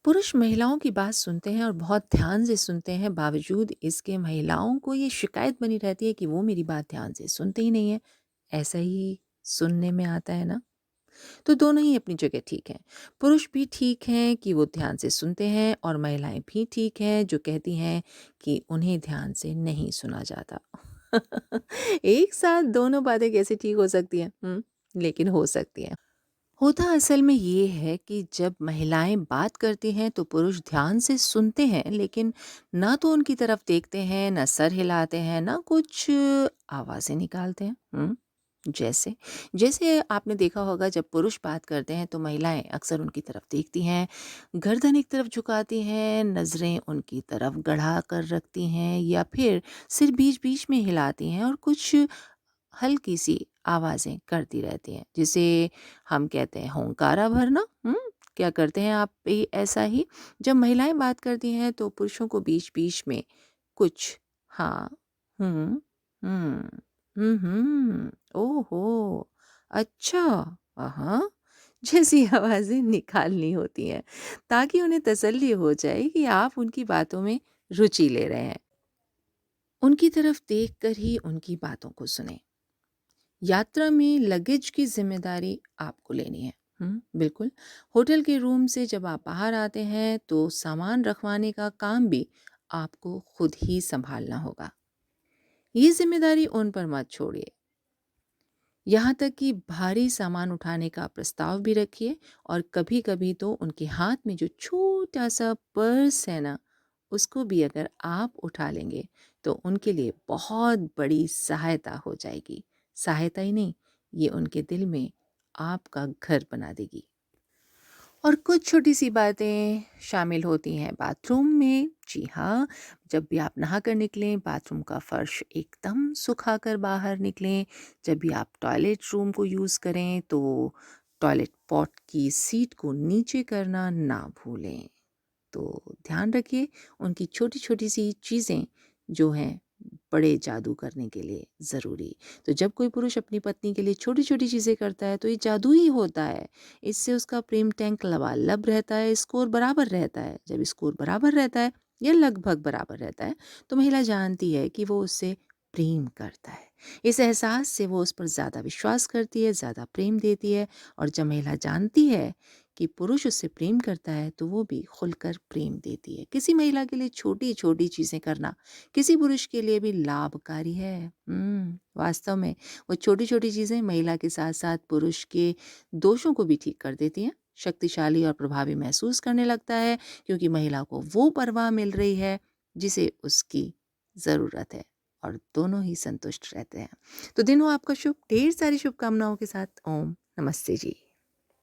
पुरुष महिलाओं की बात सुनते हैं और बहुत ध्यान से सुनते हैं, बावजूद इसके महिलाओं को ये शिकायत बनी रहती है कि वो मेरी बात ध्यान से सुनते ही नहीं है। ऐसा ही सुनने में आता है ना? तो दोनों ही अपनी जगह ठीक हैं। पुरुष भी ठीक हैं कि वो ध्यान से सुनते हैं और महिलाएँ भी ठीक हैं जो कहती हैं कि उन्हें ध्यान से नहीं सुना जाता। एक साथ दोनों बातें कैसे ठीक हो सकती हैं? लेकिन हो सकती हैं। होता असल में ये है कि जब महिलाएं बात करती हैं तो पुरुष ध्यान से सुनते हैं, लेकिन ना तो उनकी तरफ देखते हैं, ना सर हिलाते हैं, ना कुछ आवाजें निकालते हैं। जैसे जैसे आपने देखा होगा, जब पुरुष बात करते हैं तो महिलाएं अक्सर उनकी तरफ देखती हैं, गर्दन एक तरफ झुकाती हैं, नजरें उनकी तरफ गड़ा कर रखती हैं, या फिर सिर बीच बीच में हिलाती हैं और कुछ हल्की सी आवाज़ें करती रहती हैं, जिसे हम कहते हैं होंकारा भरना। क्या करते हैं आप भी ऐसा ही? जब महिलाएं बात करती हैं तो पुरुषों को बीच बीच में कुछ हाँ, हम्म, हम्म, ओहो, अच्छा, हाँ, जैसी आवाज़ें निकालनी होती हैं, ताकि उन्हें तसल्ली हो जाए कि आप उनकी बातों में रुचि ले रहे हैं। उनकी तरफ देखकर ही उनकी बातों को सुने। यात्रा में लगेज की ज़िम्मेदारी आपको लेनी है। बिल्कुल। होटल के रूम से जब आप बाहर आते हैं तो सामान रखवाने का काम भी आपको खुद ही सँभालना होगा। ये ज़िम्मेदारी उन पर मत छोड़िए। यहाँ तक कि भारी सामान उठाने का प्रस्ताव भी रखिए, और कभी-कभी तो उनके हाथ में जो छोटा-सा पर्स है ना, उसको भी अगर आप उठा लेंगे, तो उनके लिए बहुत बड़ी सहायता हो जाएगी। सहायता ही नहीं, ये उनके दिल में आपका घर बना देगी। और कुछ छोटी-सी बातें शामिल होती हैं बाथरूम में। जी हाँ, जब भी आप नहा कर निकलें, बाथरूम का फ़र्श एकदम सुखा कर बाहर निकलें। जब भी आप टॉयलेट रूम को यूज़ करें, तो टॉयलेट पॉट की सीट को नीचे करना ना भूलें। तो ध्यान रखिए, उनकी छोटी-छोटी सी चीज़ें जो हैं बड़े जादू करने के लिए ज़रूरी। तो जब कोई पुरुष अपनी पत्नी के लिए छोटी-छोटी चीज़ें करता है तो ये जादू ही होता है। इससे उसका प्रेम टैंक लबालब रहता है, स्कोर बराबर रहता है। जब स्कोर बराबर रहता है या लगभग बराबर रहता है, तो महिला जानती है कि वो उससे प्रेम करता है। इस एहसास से वो उस पर ज़्यादा विश्वास करती है, ज़्यादा प्रेम देती है, और जब महिला जानती है कि पुरुष उससे प्रेम करता है तो वो भी खुलकर प्रेम देती है। किसी महिला के लिए छोटी-छोटी चीज़ें करना किसी पुरुष के लिए भी लाभकारी है। वास्तव में वो छोटी-छोटी चीज़ें महिला के साथ-साथ पुरुष के दोषों को भी ठीक कर देती हैं। शक्तिशाली और प्रभावी महसूस करने लगता है, क्योंकि महिला को वो परवाह मिल रही है जिसे उसकी ज़रूरत है, और दोनों ही संतुष्ट रहते हैं। तो दिन हो आपका शुभ, ढेर सारी शुभकामनाओं के साथ। ओम नमस्ते जी।